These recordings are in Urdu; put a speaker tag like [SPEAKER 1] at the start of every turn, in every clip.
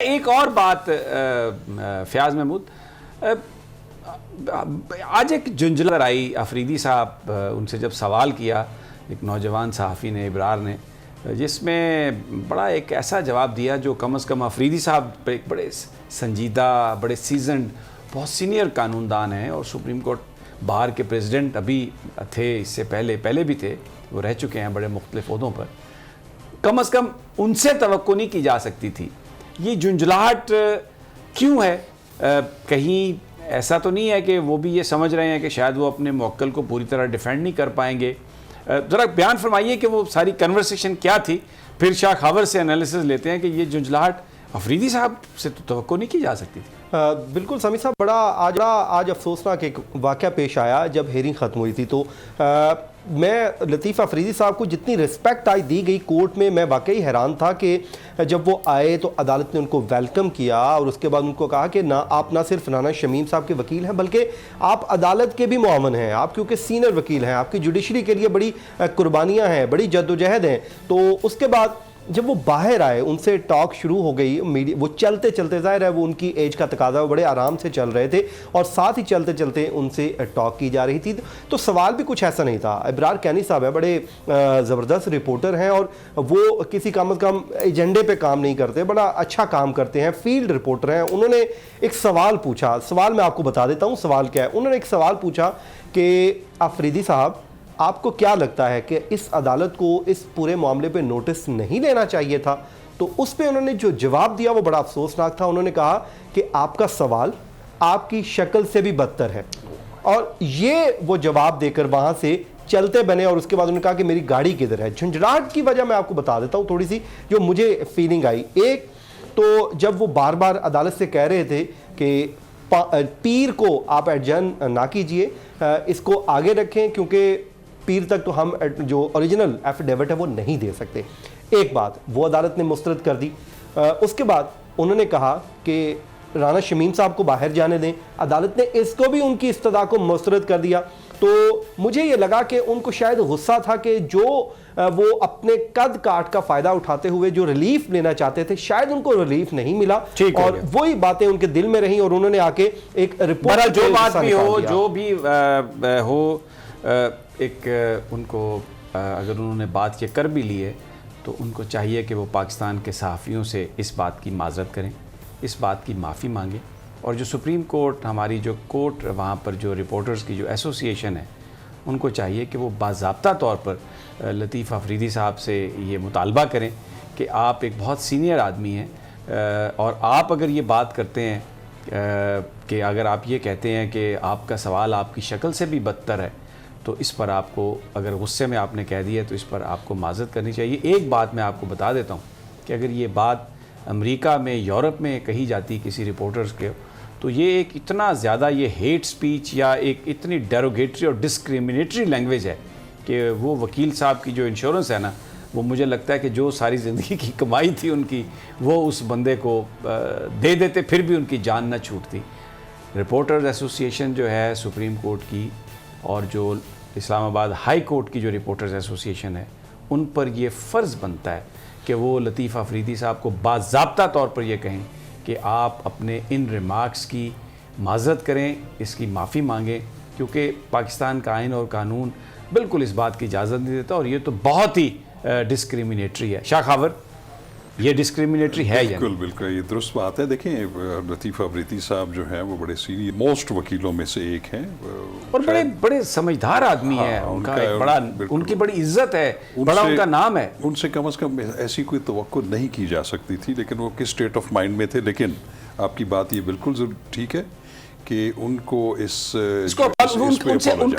[SPEAKER 1] ایک اور بات فیاض محمود، آج ایک جنجلہ آئی آفریدی صاحب، ان سے جب سوال کیا ایک نوجوان صحافی نے، ابرار نے، جس میں بڑا ایک ایسا جواب دیا جو کم از کم آفریدی صاحب ایک بڑے سنجیدہ، بڑے سیزنڈ، بہت سینئر قانون دان ہیں اور سپریم کورٹ بار کے پریزیڈنٹ ابھی تھے، اس سے پہلے بھی تھے، وہ رہ چکے ہیں بڑے مختلف عہدوں پر، کم از کم ان سے توقع نہیں کی جا سکتی تھی۔ یہ جنجلاہٹ کیوں ہے؟ کہیں ایسا تو نہیں ہے کہ وہ بھی یہ سمجھ رہے ہیں کہ شاید وہ اپنے موکل کو پوری طرح ڈیفینڈ نہیں کر پائیں گے؟ ذرا بیان فرمائیے کہ وہ ساری کنورسیشن کیا تھی، پھر شاہ خاور سے انالیسز لیتے ہیں کہ یہ جنجلاہٹ آفریدی صاحب سے تو توقع نہیں کی جا سکتی تھی۔
[SPEAKER 2] بالکل سامی صاحب، بڑا آج افسوسناک ایک واقعہ پیش آیا جب ہیرنگ ختم ہوئی تھی، تو میں لطیف آفریدی صاحب کو جتنی رسپیکٹ دی گئی کورٹ میں واقعی حیران تھا کہ جب وہ آئے تو عدالت نے ان کو ویلکم کیا اور اس کے بعد ان کو کہا کہ آپ نہ صرف رانا شمیم صاحب کے وکیل ہیں بلکہ آپ عدالت کے بھی معاون ہیں، آپ کیونکہ سینئر وکیل ہیں، آپ کی جوڈیشری کے لیے بڑی قربانیاں ہیں، بڑی جدوجہد ہیں۔ تو اس کے بعد جب وہ باہر آئے، ان سے ٹاک شروع ہو گئی، وہ چلتے چلتے، ظاہر ہے وہ ان کی ایج کا تقاضا، وہ بڑے آرام سے چل رہے تھے اور ساتھ ہی چلتے چلتے ان سے ٹاک کی جا رہی تھی، تو سوال بھی کچھ ایسا نہیں تھا۔ ابرار کینی صاحب ہیں، بڑے زبردست رپورٹر ہیں اور وہ کسی کم از کم ایجنڈے پہ کام نہیں کرتے، بڑا اچھا کام کرتے ہیں، فیلڈ رپورٹر ہیں۔ انہوں نے ایک سوال پوچھا، سوال میں آپ کو بتا دیتا ہوں سوال کیا ہے۔ انہوں نے ایک سوال پوچھا کہ آفریدی صاحب، آپ کو کیا لگتا ہے کہ اس عدالت کو اس پورے معاملے پہ نوٹس نہیں لینا چاہیے تھا؟ تو اس پہ انہوں نے جو جواب دیا وہ بڑا افسوسناک تھا۔ انہوں نے کہا کہ آپ کا سوال آپ کی شکل سے بھی بدتر ہے، اور یہ وہ جواب دے کر وہاں سے چلتے بنے، اور اس کے بعد انہوں نے کہا کہ میری گاڑی کدھر ہے۔ جھنجھلاہٹ کی وجہ میں آپ کو بتا دیتا ہوں تھوڑی سی، جو مجھے فیلنگ آئی۔ ایک تو جب وہ بار بار عدالت سے کہہ رہے تھے کہ پیر کو آپ ایڈجرن نہ کیجئے، اس کو آگے رکھیں کیونکہ پیر تک تو ہم جو اوریجنل ایفیڈیوٹ ہے وہ نہیں دے سکتے، ایک بات وہ عدالت نے مسترد کر دی۔ اس کے بعد انہوں نے کہا کہ رانا شمیم صاحب کو باہر جانے دیں، عدالت نے اس کو بھی ان کی استدعا کو مسترد کر دیا۔ تو مجھے یہ لگا کہ ان کو شاید غصہ تھا کہ جو وہ اپنے قد کاٹ کا فائدہ اٹھاتے ہوئے جو ریلیف لینا چاہتے تھے، شاید ان کو ریلیف نہیں ملا، اور وہی باتیں ان کے دل میں رہیں، اور انہوں نے آ کے ایک رپورٹ،
[SPEAKER 1] جو بات بھی ہو، جو بھی ہو، ایک ان کو اگر انہوں نے بات یہ کر بھی لی ہے تو ان کو چاہیے کہ وہ پاکستان کے صحافیوں سے اس بات کی معذرت کریں، اس بات کی معافی مانگیں، اور جو سپریم کورٹ، ہماری جو کورٹ وہاں پر جو رپورٹرز کی جو ایسوسیشن ہے، ان کو چاہیے کہ وہ باضابطہ طور پر لطیف آفریدی صاحب سے یہ مطالبہ کریں کہ آپ ایک بہت سینئر آدمی ہیں، اور آپ اگر یہ بات کرتے ہیں کہ اگر آپ یہ کہتے ہیں کہ آپ کا سوال آپ کی شکل سے بھی بدتر ہے، تو اس پر آپ کو، اگر غصے میں آپ نے کہہ دیا تو اس پر آپ کو معذرت کرنی چاہیے۔ ایک بات میں آپ کو بتا دیتا ہوں کہ اگر یہ بات امریکہ میں، یورپ میں کہی جاتی کسی رپورٹرز کے، تو یہ ایک اتنا زیادہ یہ ہیٹ سپیچ یا ایک اتنی ڈیروگیٹری اور ڈسکریمنیٹری لینگویج ہے کہ وہ وکیل صاحب کی جو انشورنس ہے نا، وہ مجھے لگتا ہے کہ جو ساری زندگی کی کمائی تھی ان کی، وہ اس بندے کو دے دیتے، پھر بھی ان کی جان نہ چھوٹتی۔ رپورٹرز ایسوسیشن جو ہے سپریم کورٹ کی، اور جو اسلام آباد ہائی کورٹ کی جو رپورٹرز ایسوسیشن ہے، ان پر یہ فرض بنتا ہے کہ وہ لطیف آفریدی صاحب کو باضابطہ طور پر یہ کہیں کہ آپ اپنے ان ریمارکس کی معذرت کریں، اس کی معافی مانگیں، کیونکہ پاکستان کا آئین اور قانون بالکل اس بات کی اجازت نہیں دیتا، اور یہ تو بہت ہی ڈسکریمنیٹری ہے۔ شاہ خاور، یہ ڈسکریمنیٹری ہے؟
[SPEAKER 3] بالکل بالکل، یہ درست بات ہے۔ دیکھیں، لطیف آفریدی صاحب جو ہیں وہ بڑے سینئر موسٹ وکیلوں میں سے ایک ہیں،
[SPEAKER 1] اور بڑے سمجھدار آدمی ہیں، ان کی بڑی عزت ہے، بڑا ان کا نام ہے۔
[SPEAKER 3] ان سے کم از کم ایسی کوئی توقع نہیں کی جا سکتی تھی، لیکن وہ کس اسٹیٹ آف مائنڈ میں تھے۔ لیکن آپ کی بات یہ بالکل ٹھیک ہے کہ ان کو
[SPEAKER 1] ان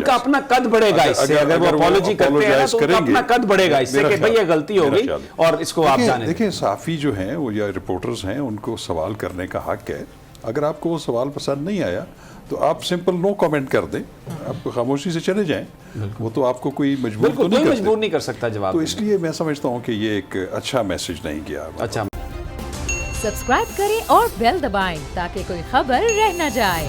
[SPEAKER 1] کا اپنا قد بڑھے گا اس سے، اگر وہ اپالوجی کرتے ہیں تو ان کا اپنا قد بڑھے گا اس سے کہ بھئی یہ غلطی ہو گئی اور اس کو آپ جانیں۔
[SPEAKER 3] دیکھیں، صحافی جو ہیں وہ یا رپورٹرز ہیں، ان کو سوال کرنے کا حق ہے۔ اگر آپ کو وہ سوال پسند نہیں آیا تو آپ سمپل نو کامنٹ کر دیں، آپ خاموشی سے چلے جائیں، وہ تو آپ کو کوئی مجبور
[SPEAKER 1] نہیں کر سکتا جواب۔
[SPEAKER 3] تو اس لیے میں سمجھتا ہوں کہ یہ ایک اچھا میسج نہیں گیا۔
[SPEAKER 4] سبسکرائب کریں اور بیل دبائیں تاکہ کوئی خبر رہ نہ جائے۔